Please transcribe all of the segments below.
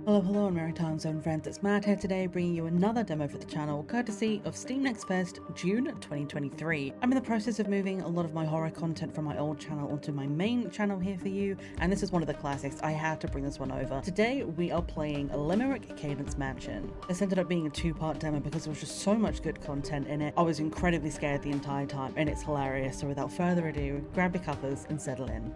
Hello, Maritime Zone friends, it's Matt here today bringing you another demo for the channel, courtesy of steamnextfest June 2023. I'm in the process of moving a lot of my horror content from my old channel onto my main channel here for you, and this is one of the classics. I had to bring this one over. Today we are playing Limerick Cadence Mansion. This ended up being a two-part demo because there was just so much good content in it. I was incredibly scared the entire time, and it's hilarious, so without further ado, grab your cuppers and settle in.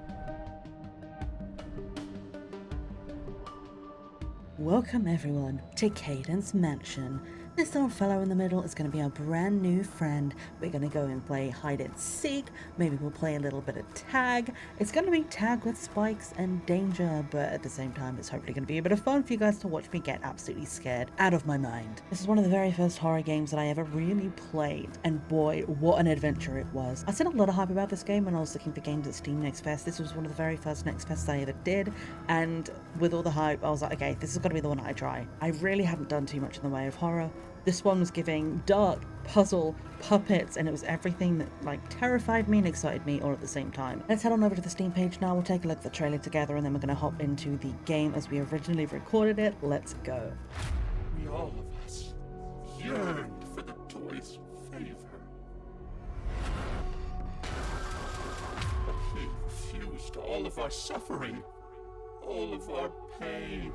Welcome everyone to Cadence Mansion. This little fellow in the middle is going to be our brand new friend. We're going to go and play hide and seek. Maybe we'll play a little bit of tag. It's going to be tag with spikes and danger, but at the same time it's hopefully going to be a bit of fun for you guys to watch me get absolutely scared out of my mind. This is one of the very first horror games that I ever really played, and boy, what an adventure it was. I said a lot of hype about this game when I was looking for games at Steam Next Fest. This was one of the very first Next Fests I ever did, and with all the hype I was like, okay, this is going to be the one I try. I really haven't done too much in the way of horror. This one was giving dark, puzzle, puppets, and it was everything that terrified me and excited me all at the same time. Let's head on over to the Steam page now. We'll take a look at the trailer together and then we're going to hop into the game as we originally recorded it. Let's go. We all of us yearned for the toy's favor. But he refused all of our suffering, all of our pain.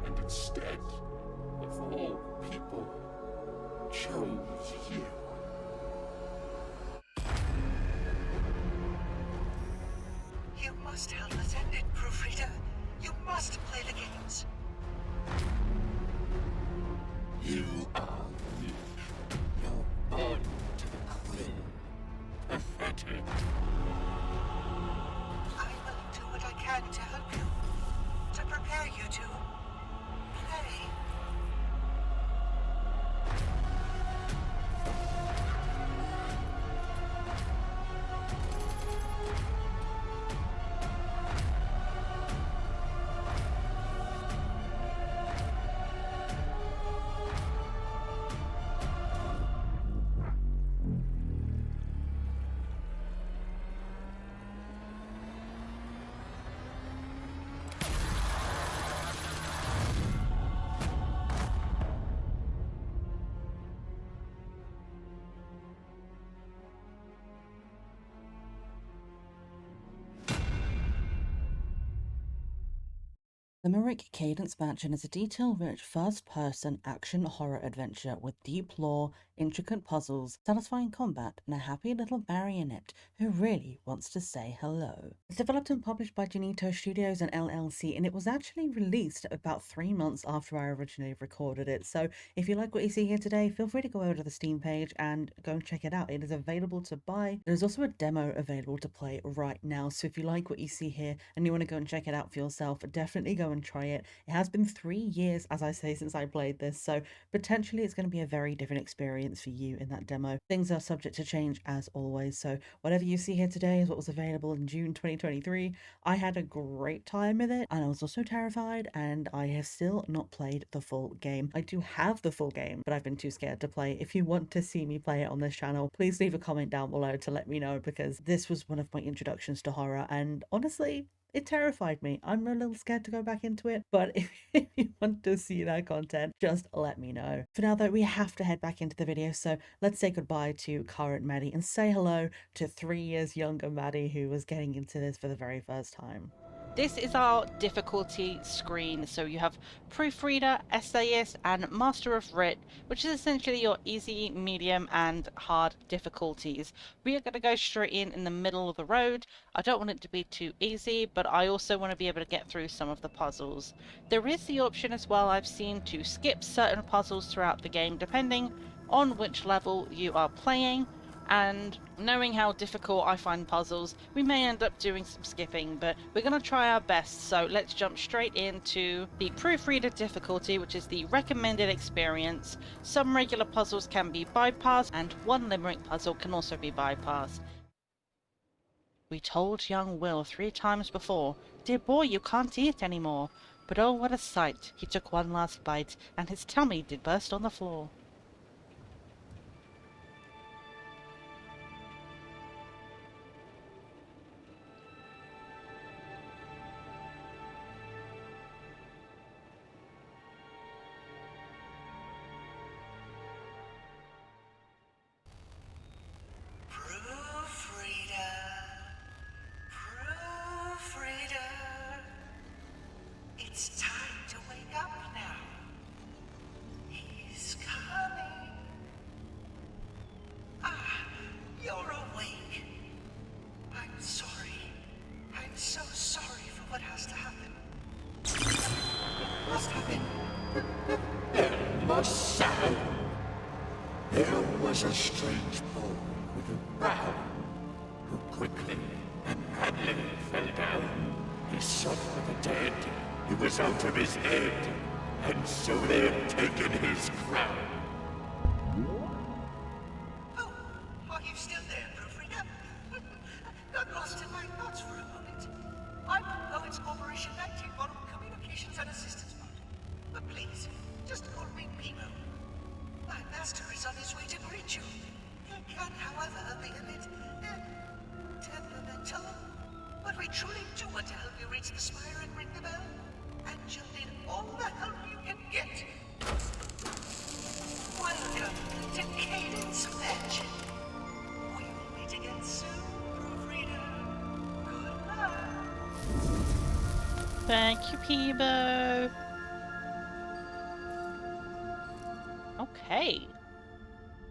And instead of all people, chose you. You must help us end it, Proofreader. You must play the games. You are weak. You're born to the queen. Pathetic. I will do what I can to help you. To prepare you to play. Limerick Cadence Mansion is a detail-rich first-person action horror adventure with deep lore, intricate puzzles, satisfying combat, and a happy little marionette who really wants to say hello. It's developed and published by Jenito Studios and LLC, and it was actually released about 3 months after I originally recorded it. So if you like what you see here today, feel free to go over to the Steam page and go and check it out. It is available to buy. There's also a demo available to play right now. So if you like what you see here and you want to go and check it out for yourself, definitely go and try it. It has been 3 years, as I say, since I played this, so potentially it's going to be a very different experience for you in that demo. Things are subject to change as always, so whatever you see here today is what was available in June 2023. I had a great time with it, and I was also terrified, and I have still not played the full game. I do have the full game, but I've been too scared to play. If you want to see me play it on this channel, please leave a comment down below to let me know, because this was one of my introductions to horror, and honestly, it terrified me. I'm a little scared to go back into it, but if you want to see that content, just let me know. For now though, we have to head back into the video, so let's say goodbye to current Maddie and say hello to 3 years younger Maddie, who was getting into this for the very first time. This is our difficulty screen. So you have Proofreader, Essayist, and Master of Writ, which is essentially your easy, medium, and hard difficulties. We are going to go straight in the middle of the road. I don't want it to be too easy, but I also want to be able to get through some of the puzzles. There is the option as well, I've seen, to skip certain puzzles throughout the game, depending on which level you are playing. And knowing how difficult I find puzzles, we may end up doing some skipping, but we're going to try our best. So let's jump straight into the Proofreader difficulty, which is the recommended experience. Some regular puzzles can be bypassed, and one limerick puzzle can also be bypassed. We told young Will 3 times before, "Dear boy, you can't eat anymore." But oh, what a sight! He took one last bite, and his tummy did burst on the floor. must have been. There must have. There was a strange boy with a brow, who quickly and madly fell down. He sought for the dead, he was out of his head, and so they have taken his crown. Oh, are you still there, Proofreader? Got lost in my thoughts for a moment. I'm Poets Corporation 19 Communications and Assistance Bot. But please, just call me Peebo. My master is on his way to greet you. He can, however, be a bit temperamental. But we truly do want to help you reach the spire and ring the bell. And you'll need all the help you can get. Welcome to Cadence Mansion. We will meet again soon, Proofreader. Good luck. Thank you, Peebo. Okay.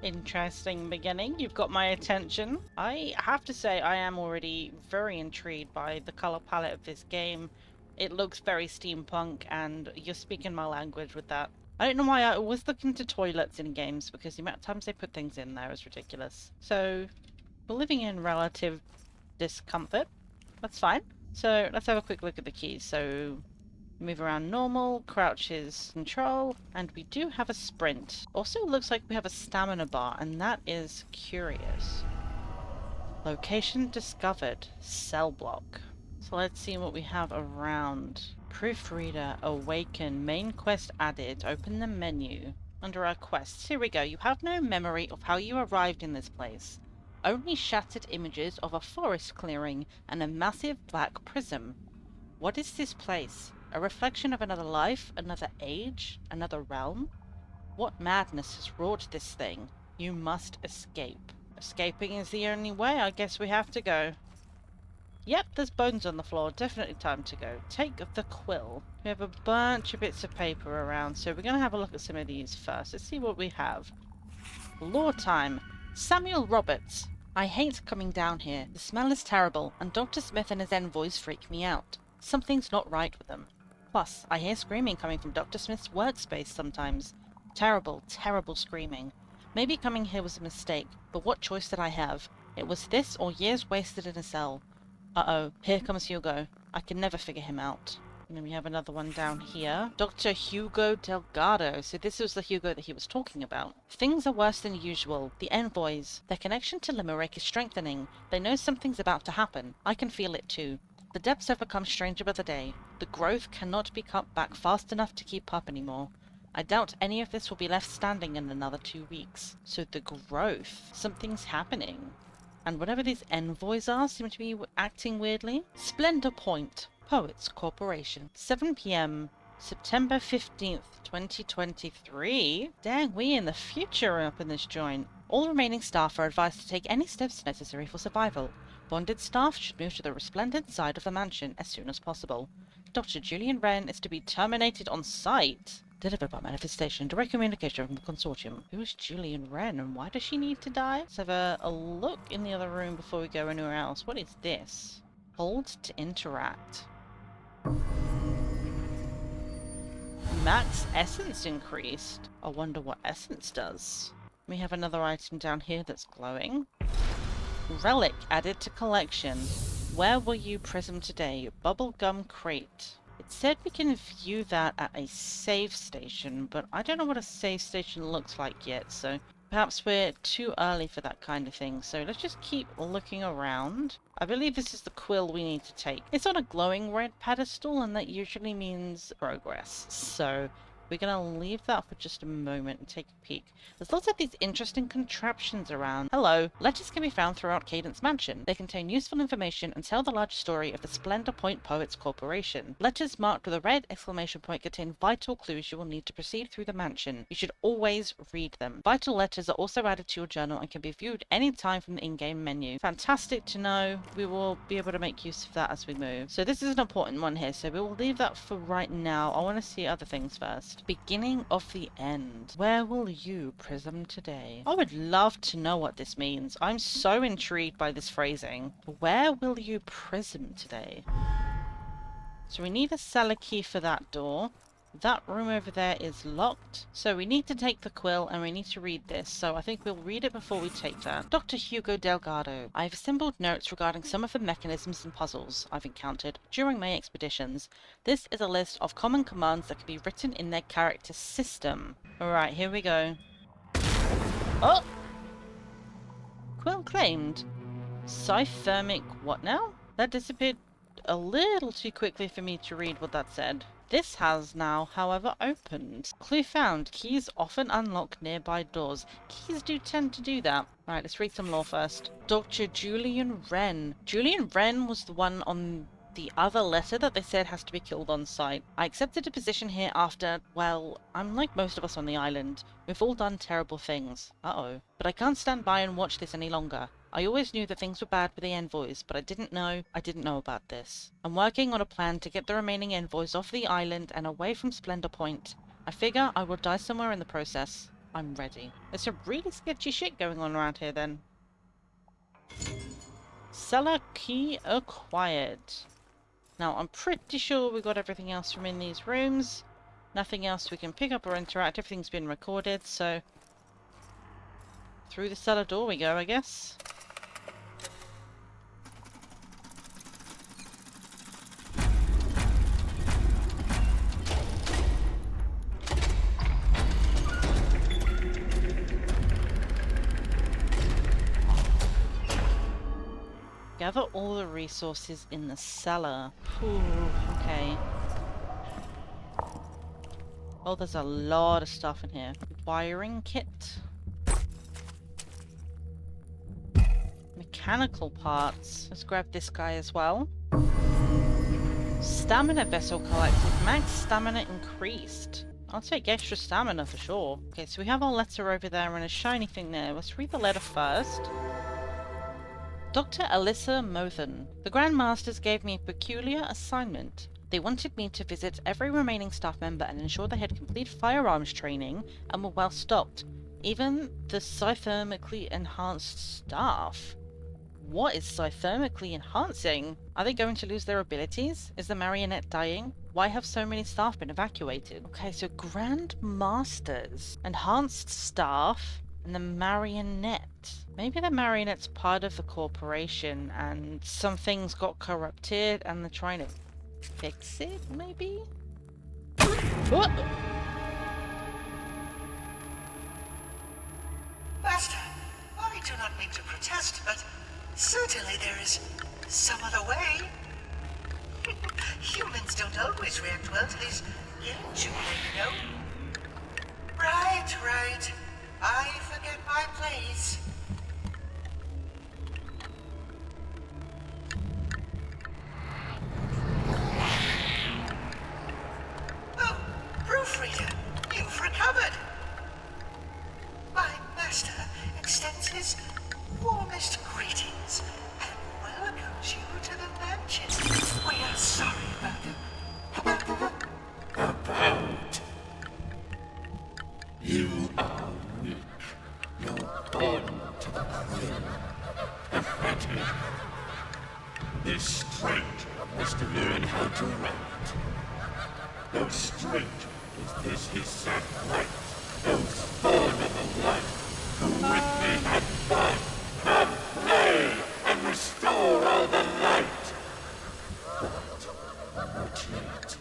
Interesting beginning. You've got my attention. I have to say I am already very intrigued by the color palette of this game. It looks very steampunk and you're speaking my language with that. I don't know why I always look into toilets in games because the amount of times they put things in there is ridiculous. So we're living in relative discomfort. That's fine. So let's have a quick look at the keys. So move around normal, crouch is control, and we do have a sprint. Also looks like we have a stamina bar, and that is curious. Location discovered, cell block. So let's see what we have around. Proofreader, awaken, main quest added, open the menu. Under our quests, here we go. You have no memory of how you arrived in this place. Only shattered images of a forest clearing and a massive black prism. What is this place? A reflection of another life, another age, another realm? What madness has wrought this thing? You must escape. Escaping is the only way. I guess we have to go. Yep, there's bones on the floor. Definitely time to go. Take the quill. We have a bunch of bits of paper around, so we're going to have a look at some of these first. Let's see what we have. Lore time. Samuel Roberts. I hate coming down here. The smell is terrible, and Dr. Smith and his envoys freak me out. Something's not right with them. Plus, I hear screaming coming from Dr. Smith's workspace sometimes. Terrible, terrible screaming. Maybe coming here was a mistake, but what choice did I have? It was this or years wasted in a cell. Uh-oh, here comes Hugo. I can never figure him out. And then we have another one down here. Dr. Hugo Delgado. So this was the Hugo that he was talking about. Things are worse than usual. The envoys. Their connection to Limerick is strengthening. They know something's about to happen. I can feel it too. The depths have become stranger by the day. The growth cannot be cut back fast enough to keep up anymore. I doubt any of this will be left standing in another 2 weeks. So the growth. Something's happening. And whatever these envoys are seem to be acting weirdly. Splendor Point. Poets Corporation. 7 p.m. September 15th, 2023. Dang, we in the future are up in this joint. All remaining staff are advised to take any steps necessary for survival. Bonded staff should move to the resplendent side of the mansion as soon as possible. Dr. Julian Wren is to be terminated on sight. Delivered by manifestation. Direct communication from the consortium. Who is Julian Wren and why does she need to die? Let's have a look in the other room before we go anywhere else. What is this? Hold to interact. Max essence increased. I wonder what essence does. We have another item down here that's glowing. Relic added to collection. Where were you prism today? Bubblegum crate. It said we can view that at a save station, but I don't know what a save station looks like yet, so perhaps we're too early for that kind of thing. So let's just keep looking around. I believe this is the quill we need to take. It's on a glowing red pedestal, and that usually means progress. So we're going to leave that for just a moment and take a peek. There's lots of these interesting contraptions around. Hello. Letters can be found throughout Cadence Mansion. They contain useful information and tell the large story of the Splendor Point Poets Corporation. Letters marked with a red exclamation point contain vital clues you will need to proceed through the mansion. You should always read them. Vital letters are also added to your journal and can be viewed anytime from the in-game menu. Fantastic to know. We will be able to make use of that as we move. So this is an important one here, so we will leave that for right now. I want to see other things first. Beginning of the end. Where will you prism today? I would love to know what this means. I'm so intrigued by this phrasing. Where will you prism today? So we need a cellar key for that door. That room over there is locked, so we need to take the quill and we need to read this, so I think we'll read it before we take that. Dr. Hugo Delgado. I've assembled notes regarding some of the mechanisms and puzzles I've encountered during my expeditions. This is a list of common commands that can be written in their character system. Alright, here we go. Oh! Quill claimed. Cythermic what now? That disappeared a little too quickly for me to read what that said. This has now, however, opened. Clue found. Keys often unlock nearby doors. Keys do tend to do that. Right, let's read some lore first. Dr. Julian Wren. Julian Wren was the one on the other letter that they said has to be killed on sight. I accepted a position here after, well, I'm like most of us on the island. We've all done terrible things. Uh-oh. But I can't stand by and watch this any longer. I always knew that things were bad with the envoys, but I didn't know about this. I'm working on a plan to get the remaining envoys off the island and away from Splendor Point. I figure I will die somewhere in the process. I'm ready. There's some really sketchy shit going on around here then. Cellar key acquired. Now, I'm pretty sure we got everything else from in these rooms. Nothing else we can pick up or interact. Everything's been recorded, so... through the cellar door we go, I guess. Gather all the resources in the cellar. Ooh, okay. Oh, there's a lot of stuff in here. Wiring kit. Mechanical parts. Let's grab this guy as well. Stamina vessel collected. Max stamina increased. I'll take extra stamina for sure. Okay, so we have our letter over there and a shiny thing there. Let's read the letter first. Dr. Alyssa Mothen. The Grand Masters gave me a peculiar assignment. They wanted me to visit every remaining staff member and ensure they had complete firearms training and were well stocked. Even the cythermically enhanced staff. What is cythermically enhancing? Are they going to lose their abilities? Is the marionette dying? Why have so many staff been evacuated? Okay, so Grand Masters, enhanced staff, and the marionette. Maybe the marionette's part of the corporation and some things got corrupted and they're trying to fix it, maybe? What? Master, I do not mean to protest, but certainly there is some other way. Humans don't always react well to these games you play, you know? Right. I forget my place. Oh, Proofreader, you've recovered. My master extends his warmest greetings and welcomes you to the mansion. We are sorry about You are weak. You're born to the will. Pathetic. This stranger must learn how to write. No stranger is this his sad plight. Those born of the light, who with me had fun, come play and restore all the light. But not yet.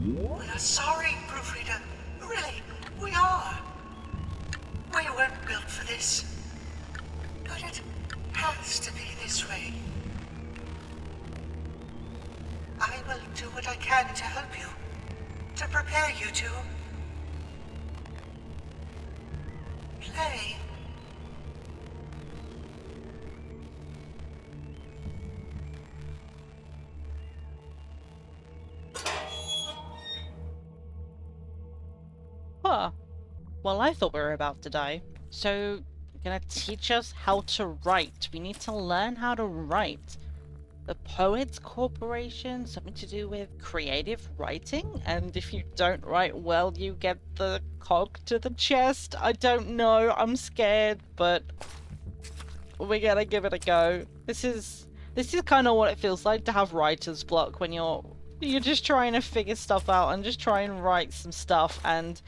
We are sorry, Proofreader. Really, we are. We weren't built for this. But it has to be this way. I will do what I can to help you. To prepare you to... play. Huh. Well, I thought we were about to die. So, you're gonna teach us how to write. We need to learn how to write. The Poets Corporation, something to do with creative writing? And if you don't write well, you get the cog to the chest? I don't know, I'm scared, but we're gonna give it a go. This is kind of what it feels like to have writer's block when you're You're just trying to figure stuff out and just try and write some stuff, and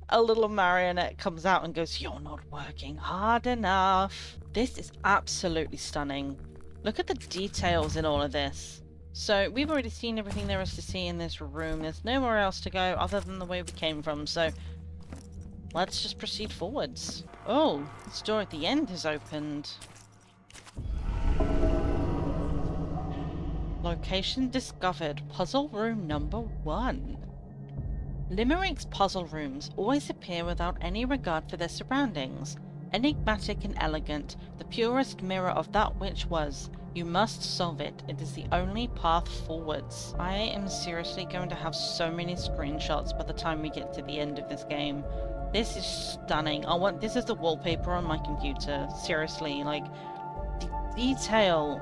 a little marionette comes out and goes, "You're not working hard enough." This is absolutely stunning. Look at the details in all of this. So we've already seen everything there is to see in this room. There's nowhere else to go other than the way we came from, so let's just proceed forwards. Oh, this door at the end is opened. Location discovered. Puzzle room number 1. Limerick's puzzle rooms always appear without any regard for their surroundings. Enigmatic and elegant, the purest mirror of that which was. You must solve it. It is the only path forwards. I am seriously going to have so many screenshots by the time we get to the end of this game. This is stunning. I want this as the wallpaper on my computer. Seriously, like, the detail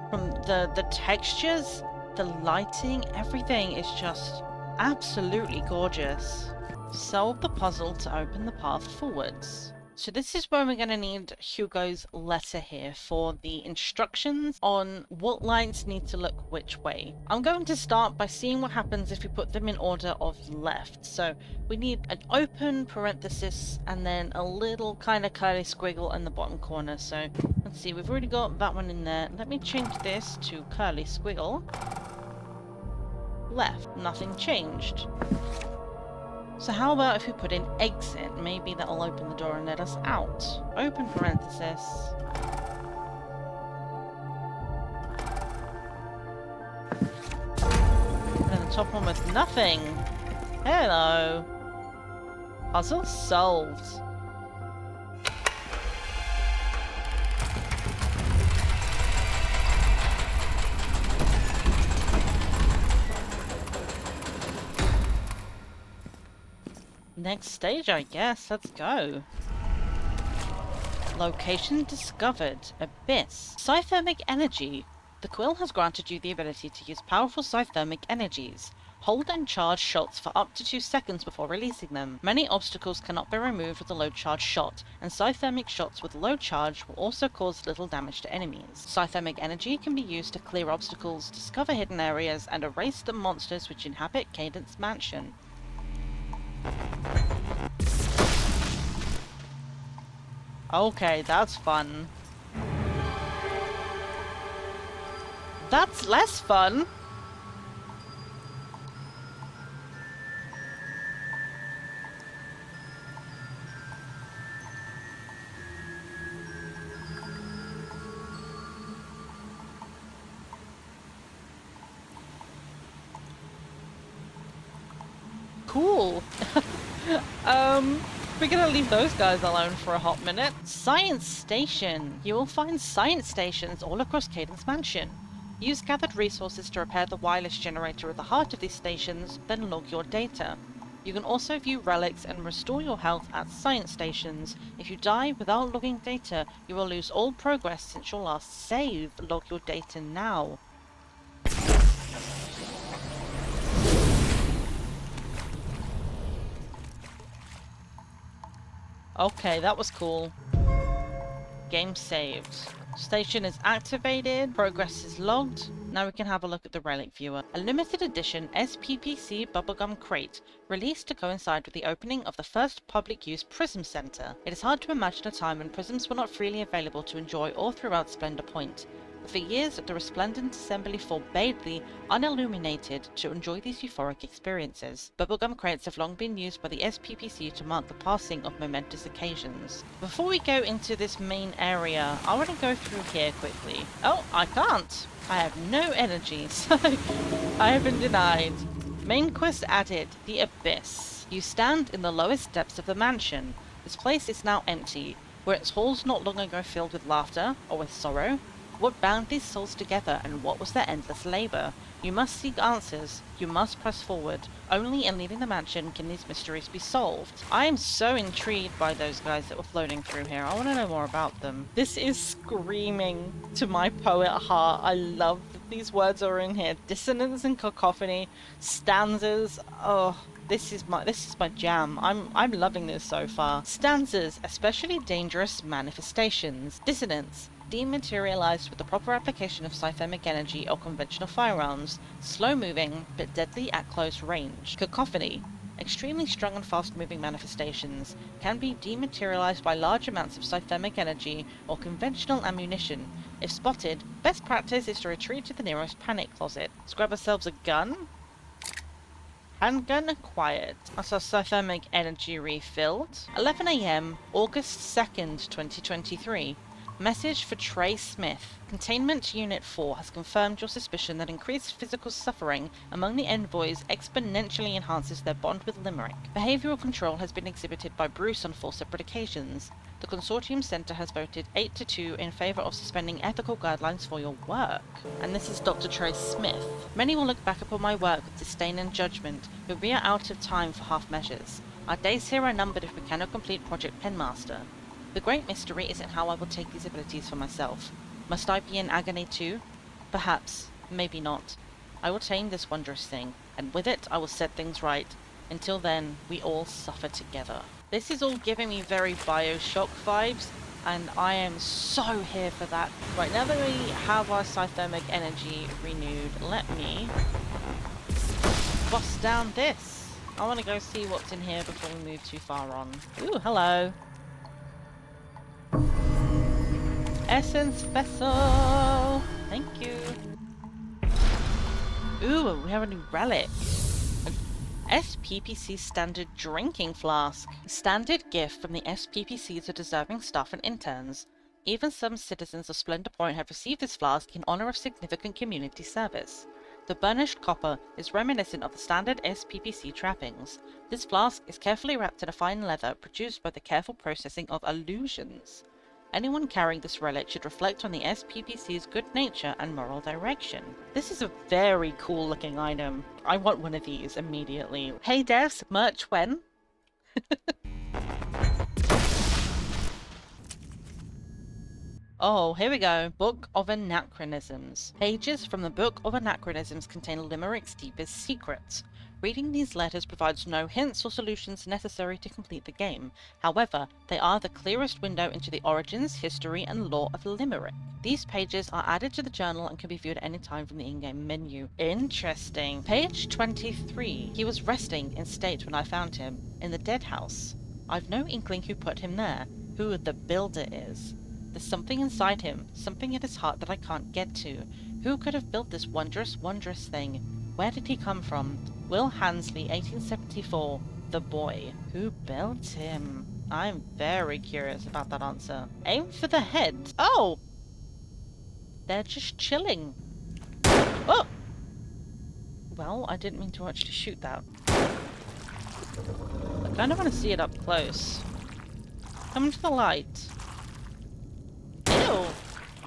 from the textures, the lighting, everything is just absolutely gorgeous. Solve the puzzle to open the path forwards. So this is where we're going to need Hugo's letter here for the instructions on what lights need to look which way. I'm going to start by seeing what happens if we put them in order of left. So we need an open parenthesis and then a little kind of curly squiggle in the bottom corner. So let's see, we've already got that one in there. Let me change this to curly squiggle. Left, nothing changed. So how about if we put in exit? Maybe that'll open the door and let us out. Open parenthesis. And then the top one with nothing. Hello. Puzzle solved. Next stage, I guess. Let's go. Location discovered. Abyss. Psythermic energy. The quill has granted you the ability to use powerful psythermic energies. Hold and charge shots for up to 2 seconds before releasing them. Many obstacles cannot be removed with a low charge shot, and psythermic shots with low charge will also cause little damage to enemies. Psythermic energy can be used to clear obstacles, discover hidden areas, and erase the monsters which inhabit Cadence Mansion. Okay, that's fun. That's less fun. Cool. We're gonna leave those guys alone for a hot minute. Science Station. You will find science stations all across Cadence Mansion. Use gathered resources to repair the wireless generator at the heart of these stations, then log your data. You can also view relics and restore your health at science stations. If you die without logging data, you will lose all progress since your last save. Log your data now. Okay, that was cool. Game saved. Station is activated. Progress is logged. Now we can have a look at the relic viewer. A limited edition SPPC bubblegum crate, released to coincide with the opening of the first public use Prism Center. It is hard to imagine a time when prisms were not freely available to enjoy all throughout Splendor Point. For years, the resplendent assembly forbade the unilluminated to enjoy these euphoric experiences. Bubblegum crates have long been used by the SPPC to mark the passing of momentous occasions. Before we go into this main area, I want to go through here quickly. Oh, I can't! I have no energy, so I have been denied. Main quest added, the Abyss. You stand in the lowest depths of the mansion. This place is now empty. Were its halls not long ago filled with laughter, or with sorrow? What bound these souls together, and what was their endless labor? You must seek answers. You must press forward. Only in leaving the mansion can these mysteries be solved. I am so intrigued by those guys that were floating through here. I want to know more about them. This is screaming to my poet heart. I love that these words are in here. Dissonance and cacophony, stanzas. Oh, this is my jam. I'm loving this so far. Stanzas, especially dangerous manifestations. Dissonance. Dematerialized with the proper application of psiothermic energy or conventional firearms. Slow-moving, but deadly at close range. Cacophony. Extremely strong and fast-moving manifestations can be dematerialized by large amounts of psiothermic energy or conventional ammunition. If spotted, best practice is to retreat to the nearest panic closet. Let's grab ourselves a gun. Handgun acquired. That's our psiothermic energy refilled. 11 AM, August 2nd, 2023. Message for Trey Smith. Containment Unit 4 has confirmed your suspicion that increased physical suffering among the envoys exponentially enhances their bond with Limerick. Behavioral control has been exhibited by Bruce on 4 separate occasions. The Consortium Centre has voted 8-2 in favour of suspending ethical guidelines for your work. And this is Dr. Trey Smith. Many will look back upon my work with disdain and judgment, but we are out of time for half measures. Our days here are numbered if we cannot complete Project Penmaster. The great mystery isn't how I will take these abilities for myself. Must I be in agony too? Perhaps, maybe not. I will tame this wondrous thing, and with it I will set things right. Until then, we all suffer together. This is all giving me very Bioshock vibes, and I am so here for that. Right, now that we have our psiothermic energy renewed, let me bust down this. I want to go see what's in here before we move too far on. Ooh, hello. Essence vessel! Thank you. Ooh, we have a new relic. An SPPC standard drinking flask. Standard gift from the SPPC to deserving staff and interns. Even some citizens of Splendor Point have received this flask in honor of significant community service. The burnished copper is reminiscent of the standard SPPC trappings. This flask is carefully wrapped in a fine leather produced by the careful processing of illusions. Anyone carrying this relic should reflect on the SPPC's good nature and moral direction. This is a very cool looking item. I want one of these immediately. Hey devs, merch when? Oh, here we go. Book of Anachronisms. Pages from the Book of Anachronisms contain Limerick's deepest secrets. Reading these letters provides no hints or solutions necessary to complete the game. However, they are the clearest window into the origins, history, and lore of Limerick. These pages are added to the journal and can be viewed at any time from the in-game menu. Interesting. Page 23. He was resting in state when I found him, in the dead house. I've no inkling who put him there, who the builder is. There's something inside him, something in his heart that I can't get to. Who could have built this wondrous, wondrous thing? Where did he come from? Will Hansley, 1874. The boy. Who built him? I'm very curious about that answer. Aim for the head. Oh! They're just chilling. Oh! Well, I didn't mean to actually shoot that. I kind of want to see it up close. Come into the light. Ew!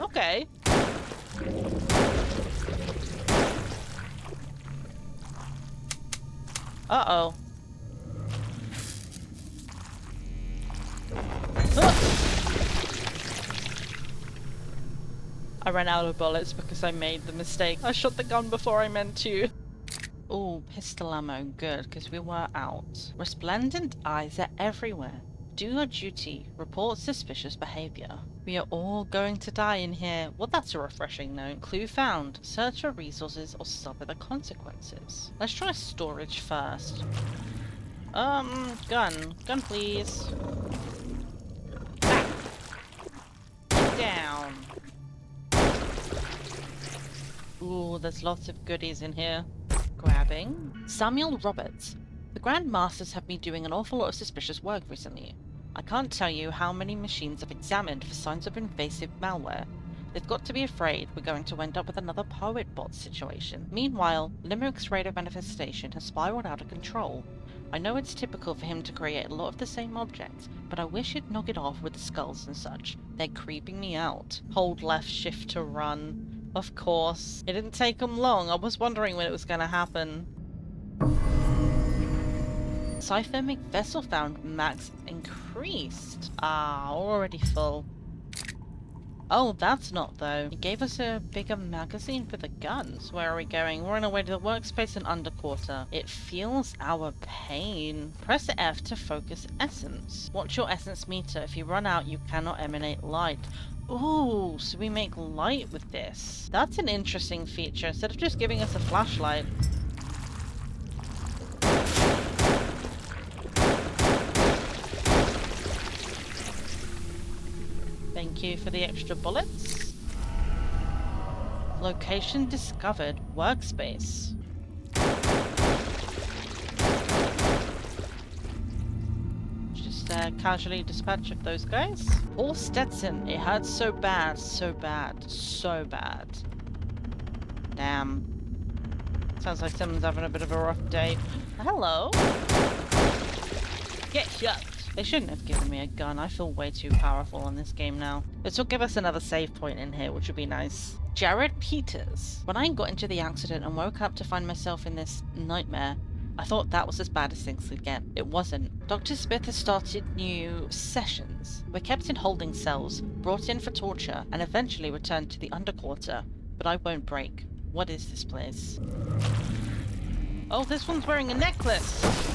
Okay. Uh-oh. I ran out of bullets because I made the mistake. I shot the gun before I meant to. Oh, pistol ammo. Good, because we were out. Resplendent eyes are everywhere. Do your duty. Report suspicious behavior. We are all going to die in here. Well, that's a refreshing note. Clue found. Search for resources or suffer the consequences. Let's try storage first. Gun. Gun, please. Ah. Get down. Ooh, there's lots of goodies in here. Grabbing. Samuel Roberts. The Grand Masters have been doing an awful lot of suspicious work recently. I can't tell you how many machines I've examined for signs of invasive malware. They've got to be afraid we're going to end up with another poet bot situation. Meanwhile, Limerick's rate of manifestation has spiraled out of control. I know it's typical for him to create a lot of the same objects, but I wish he'd knock it off with the skulls and such. They're creeping me out. Hold left shift to run. Of course. It didn't take him long. I was wondering when it was gonna happen. Psiothermic vessel found. Max increased. Ah, already full. Oh, that's not though. It gave us a bigger magazine for the guns. Where are we going? We're on our way to the workspace and underquarter. It feels our pain. Press F to focus essence. Watch your essence meter. If you run out, you cannot emanate light. Ooh, so we make light with this. That's an interesting feature, instead of just giving us a flashlight. Thank you for the extra bullets. Location discovered. Workspace. Just casually dispatch of those guys. Paul Stetson. It hurts so bad, so bad, so bad. Damn. Sounds like someone's having a bit of a rough day. Hello. Get shut. They shouldn't have given me a gun. I feel way too powerful in this game now. This will give us another save point in here, which would be nice. Jared Peters. When I got into the accident and woke up to find myself in this nightmare, I thought that was as bad as things could get. It wasn't. Dr. Smith has started new sessions. We're kept in holding cells, brought in for torture, and eventually returned to the underquarter. But I won't break. What is this place? Oh, this one's wearing a necklace!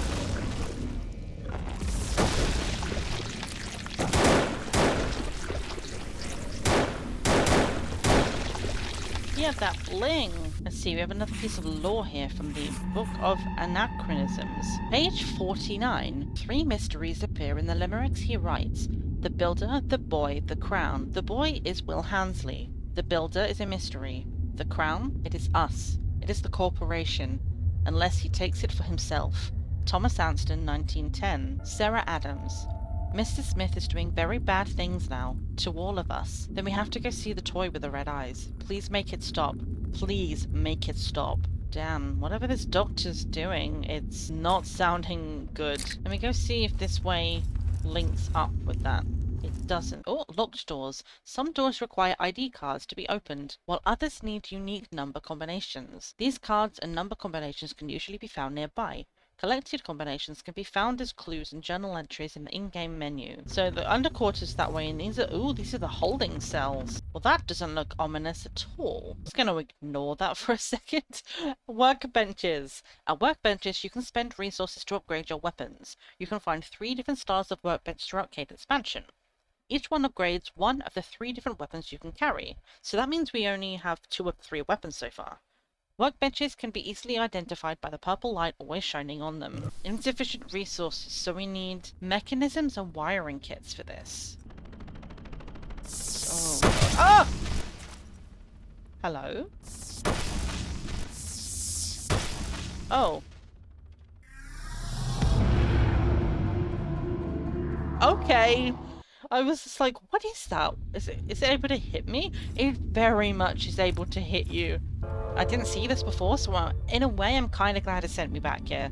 Yeah, that bling. Let's see, we have another piece of lore here from the Book of Anachronisms. Page 49. 3 mysteries appear in the limericks he writes. The Builder, the Boy, the Crown. The boy is Will Hansley. The Builder is a mystery. The Crown? It is us. It is the corporation. Unless he takes it for himself. Thomas Anston, 1910. Sarah Adams. Mr. Smith is doing very bad things now, to all of us. Then we have to go see the toy with the red eyes. Please make it stop. Please make it stop. Damn, whatever this doctor's doing, it's not sounding good. Let me go see if this way links up with that. It doesn't. Oh, locked doors. Some doors require ID cards to be opened, while others need unique number combinations. These cards and number combinations can usually be found nearby. Collected combinations can be found as clues and journal entries in the in-game menu. So the underquarters that way, and these are the holding cells. Well, that doesn't look ominous at all. I'm just going to ignore that for a second. Workbenches. At workbenches, you can spend resources to upgrade your weapons. You can find 3 different styles of workbench throughout Cadence Mansion. Each one upgrades one of the 3 different weapons you can carry. So that means we only have 2 of 3 weapons so far. Workbenches can be easily identified by the purple light always shining on them. Insufficient resources, so we need mechanisms and wiring kits for this. Oh. Ah! Hello? Oh. Okay. I was just like, what is that? Is it able to hit me? It very much is able to hit you. I didn't see this before, so in a way I'm kind of glad it sent me back here.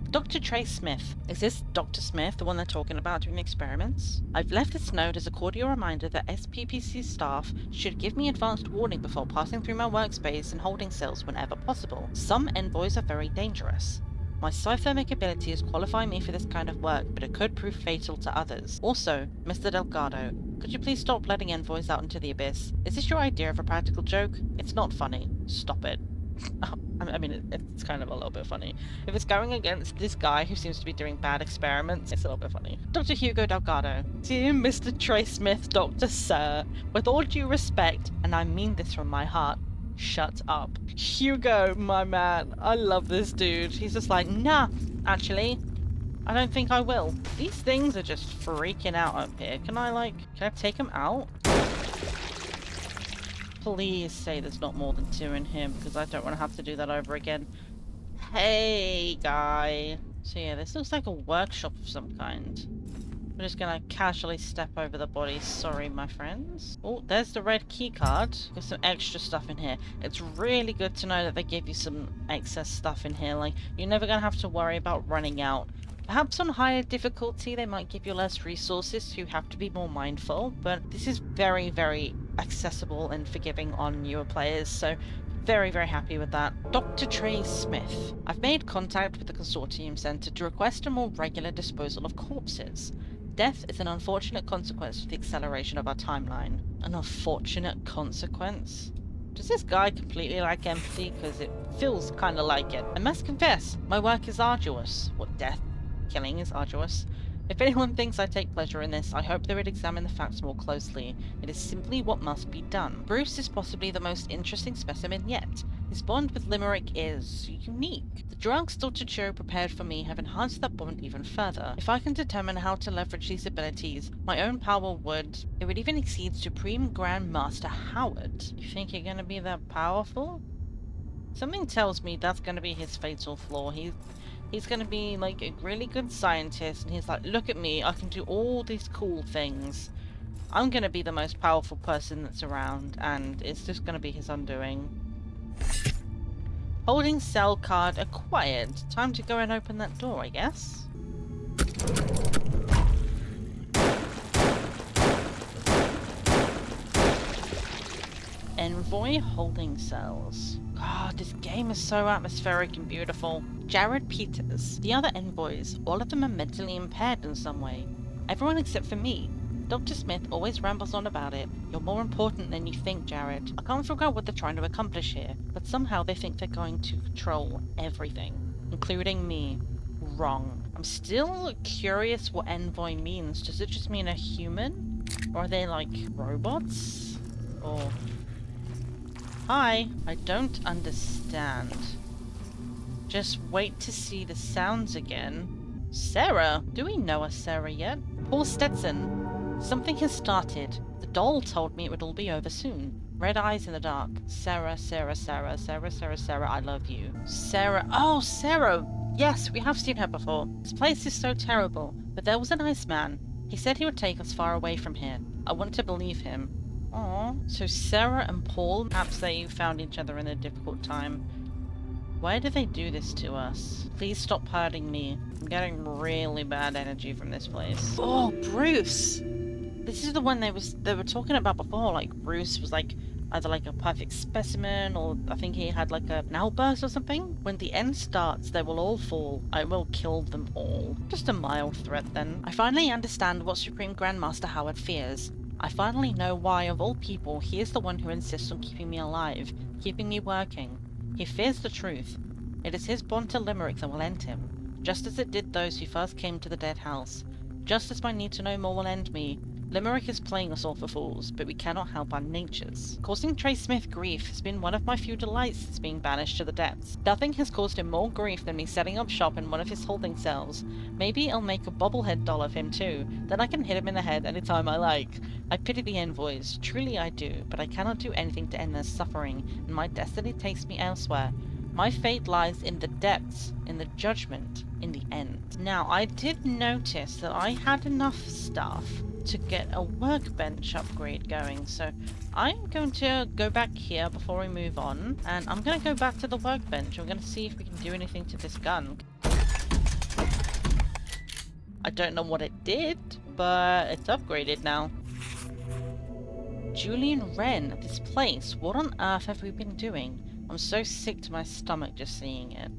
Dr. Trey Smith. Is this Dr. Smith, the one they're talking about doing experiments? I've left this note as a cordial reminder that SPPC staff should give me advanced warning before passing through my workspace and holding cells whenever possible. Some envoys are very dangerous. My psi-thermic abilities qualify me for this kind of work, but it could prove fatal to others. Also, Mr. Delgado, could you please stop letting envoys out into the abyss? Is this your idea of a practical joke? It's not funny. Stop it. I mean, it's kind of a little bit funny. If it's going against this guy who seems to be doing bad experiments, it's a little bit funny. Dr. Hugo Delgado. Dear Mr. Trey Smith, Dr. Sir, with all due respect, and I mean this from my heart, shut up. Hugo, my man, I love this dude. He's just like, nah, actually, I don't think I will. These things are just freaking out up here. Can I take them out? Please say there's not more than 2 in here, because I don't want to have to do that over again. Hey, guy. So yeah, this looks like a workshop of some kind. We're just gonna casually step over the body. Sorry, my friends. Oh, there's the red key card. There's some extra stuff in here. It's really good to know that they give you some excess stuff in here. Like, you're never gonna have to worry about running out. Perhaps on higher difficulty, they might give you less resources, so you have to be more mindful. But this is very, very accessible and forgiving on newer players, so very, very happy with that. Dr. Trey Smith. I've made contact with the Consortium Center to request a more regular disposal of corpses. Death is an unfortunate consequence of the acceleration of our timeline. An unfortunate consequence? Does this guy completely lack empathy? Because it feels kind of like it. I must confess, my work is arduous. What, death? Killing is arduous. If anyone thinks I take pleasure in this, I hope they would examine the facts more closely. It is simply what must be done. Bruce is possibly the most interesting specimen yet. His bond with Limerick is unique. The drugs Dr. Cho prepared for me have enhanced that bond even further. If I can determine how to leverage these abilities, my own power would... It would even exceed Supreme Grand Master Howard. You think you're gonna be that powerful? Something tells me that's gonna be his fatal flaw. He's gonna be like a really good scientist, and he's like, look at me, I can do all these cool things. I'm gonna be the most powerful person that's around, and it's just gonna be his undoing. Holding cell card acquired. Time to go and open that door, I guess. Envoy holding cells. God, this game is so atmospheric and beautiful. Jared Peters. The other envoys, all of them are mentally impaired in some way. Everyone except for me. Dr. Smith always rambles on about it. You're more important than you think, Jared. I can't figure out what they're trying to accomplish here, but somehow they think they're going to control everything, including me. Wrong. I'm still curious what envoy means. Does it just mean a human? Or are they like robots? Or... Hi, I don't understand. Just wait to see the sounds again. Sarah? Do we know a Sarah yet? Paul Stetson. Something has started. The doll told me it would all be over soon. Red eyes in the dark. Sarah, Sarah, Sarah, Sarah, Sarah, Sarah, I love you. Sarah. Oh, Sarah! Yes, we have seen her before. This place is so terrible. But there was a nice man. He said he would take us far away from here. I wanted to believe him. Aww. So Sarah and Paul, perhaps they found each other in a difficult time. Why do they do this to us? Please stop hurting me. I'm getting really bad energy from this place. Oh, Bruce! This is the one they were talking about before. Like, Bruce was like either like a perfect specimen, or I think he had like an outburst or something. When the end starts, they will all fall. I will kill them all. Just a mild threat then. I finally understand what Supreme Grandmaster Howard fears. I finally know why, of all people, he is the one who insists on keeping me alive, keeping me working. He fears the truth. It is his bond to Limerick that will end him, just as it did those who first came to the dead house. Just as my need to know more will end me, Limerick is playing us all for fools, but we cannot help our natures. Causing Trey Smith grief has been one of my few delights since being banished to the depths. Nothing has caused him more grief than me setting up shop in one of his holding cells. Maybe I'll make a bobblehead doll of him too, then I can hit him in the head anytime I like. I pity the envoys, truly I do, but I cannot do anything to end their suffering, and my destiny takes me elsewhere. My fate lies in the depths, in the judgment, in the end. Now, I did notice that I had enough stuff to get a workbench upgrade going, so I'm going to go back here before we move on, and I'm going to go back to the workbench. I'm going to see if we can do anything to this gun. I don't know what it did, but it's upgraded now. Julian Wren, this place, what on earth have we been doing? I'm so sick to my stomach just seeing it.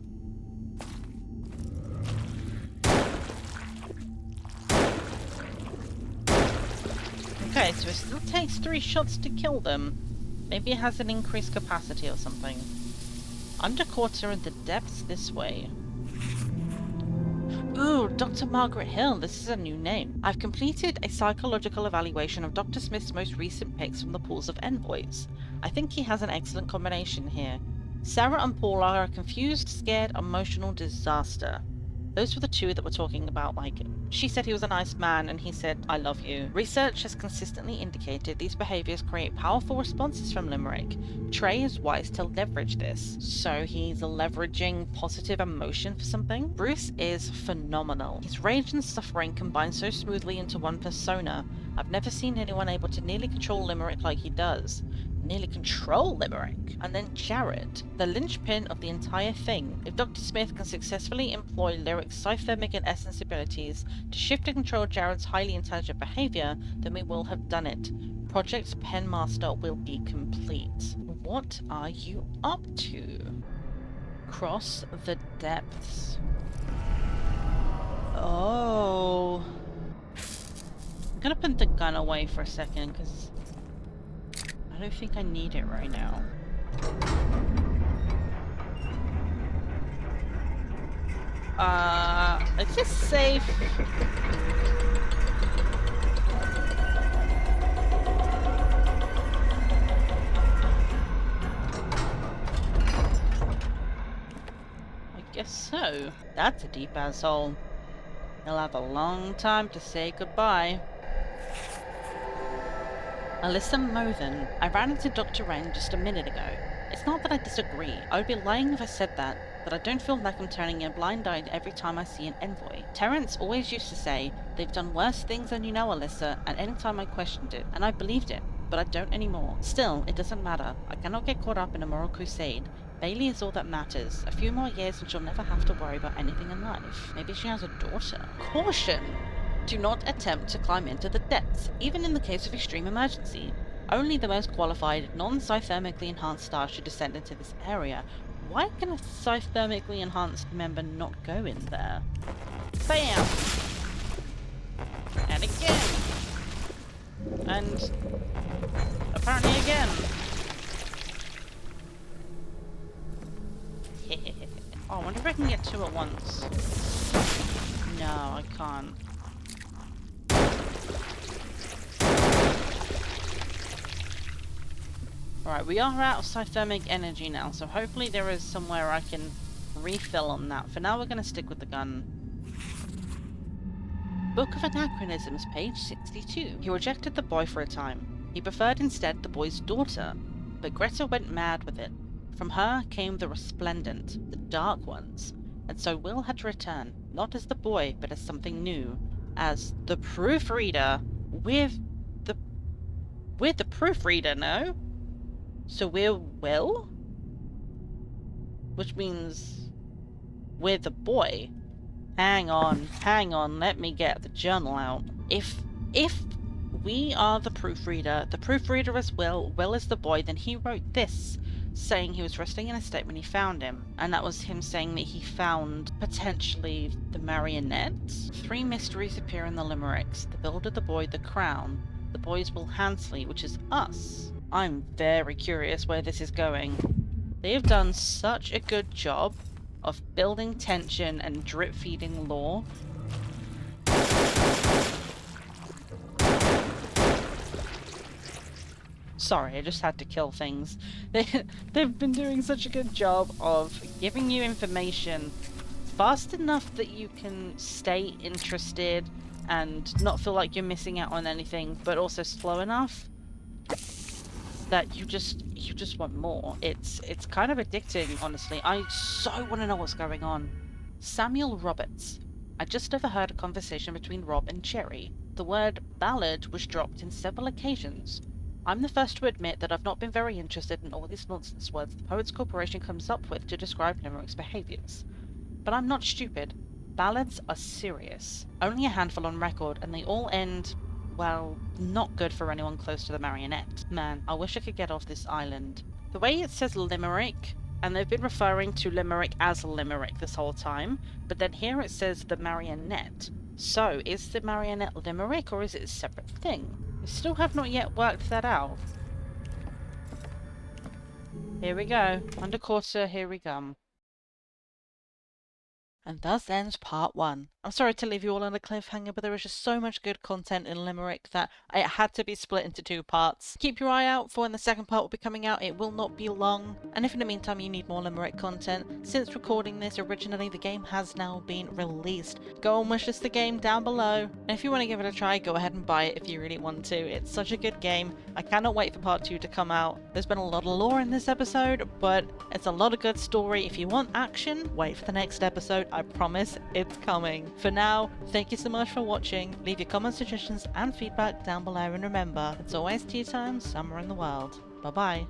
Okay, so it still takes 3 shots to kill them. Maybe it has an increased capacity or something. Underquarter in the depths this way. Ooh, Dr. Margaret Hill, this is a new name. I've completed a psychological evaluation of Dr. Smith's most recent picks from the pools of envoys. I think he has an excellent combination here. Sarah and Paul are a confused, scared, emotional disaster. Those were the two that were talking about, like, she said he was a nice man and he said, I love you. Research has consistently indicated these behaviors create powerful responses from Limerick. Trey is wise to leverage this. So he's leveraging positive emotion for something? Bruce is phenomenal. His rage and suffering combine so smoothly into one persona. I've never seen anyone able to nearly control Limerick like he does. Nearly control Limerick. And then Jared, the linchpin of the entire thing. If Dr. Smith can successfully employ Lyric's cythermic and essence abilities to shift and control Jared's highly intelligent behavior, then we will have done it. Project Penmaster will be complete. What are you up to? Cross the depths. Oh. I'm gonna put the gun away for a second because I don't think I need it right now. Is this safe? I guess so. That's a deep asshole. He'll have a long time to say goodbye. Alyssa Mothen. I ran into Dr. Wren just a minute ago. It's not that I disagree. I would be lying if I said that, but I don't feel like I'm turning a blind eye every time I see an envoy. Terrence always used to say, they've done worse things than you know, Alyssa, and any time I questioned it, and I believed it, but I don't anymore. Still, it doesn't matter. I cannot get caught up in a moral crusade. Bailey is all that matters. A few more years and she'll never have to worry about anything in life. Maybe she has a daughter. Caution! Do not attempt to climb into the depths, even in the case of extreme emergency. Only the most qualified, non-synthermically enhanced staff should descend into this area. Why can a synthermically enhanced member not go in there? Bam! And again! And apparently again! Oh, I wonder if I can get two at once. No, I can't. Alright, we are out of synthermic energy now, so hopefully there is somewhere I can refill on that. For now, we're going to stick with the gun. Book of Anachronisms, page 62. He rejected the boy for a time. He preferred instead the boy's daughter, but Greta went mad with it. From her came the resplendent, the dark ones, and so Will had to return, not as the boy, but as something new, as the Proofreader. We're the Proofreader, no? So we're Will? Which means we're the boy. Hang on, let me get the journal out. If we are the Proofreader is Will is the boy, then he wrote this, saying he was resting in a state when he found him. And that was him saying that he found, potentially, the marionette. 3 mysteries appear in the limericks. The builder, the boy, the crown. The boy's Will Hansley, which is us. I'm very curious where this is going. They have done such a good job of building tension and drip-feeding lore. Sorry, I just had to kill things. They've been doing such a good job of giving you information fast enough that you can stay interested and not feel like you're missing out on anything, but also slow enough that you just want more. It's kind of addicting, honestly. I so want to know what's going on. Samuel Roberts. I just overheard a conversation between Rob and Cherry. The word ballad was dropped in several occasions. I'm the first to admit that I've not been very interested in all these nonsense words the Poets Corporation comes up with to describe Limerick's behaviours. But I'm not stupid. Ballads are serious. Only a handful on record, and they all end, well, not good for anyone close to the marionette. Man, I wish I could get off this island. The way it says Limerick, and they've been referring to Limerick as Limerick this whole time, but then here it says the marionette. So, is the marionette Limerick, or is it a separate thing? We still have not yet worked that out. Here we go. Underquarter, here we come. And thus ends part 1. I'm sorry to leave you all on a cliffhanger, but there is just so much good content in Limerick that it had to be split into 2 parts. Keep your eye out for when the second part will be coming out. It will not be long. And if in the meantime you need more Limerick content, since recording this originally, the game has now been released. Go and wishlist the game down below. And if you want to give it a try, go ahead and buy it if you really want to. It's such a good game. I cannot wait for part 2 to come out. There's been a lot of lore in this episode, but it's a lot of good story. If you want action, wait for the next episode. I promise it's coming. For now, thank you so much for watching. Leave your comments, suggestions, and feedback down below, and remember, it's always tea time somewhere in the world. Bye bye.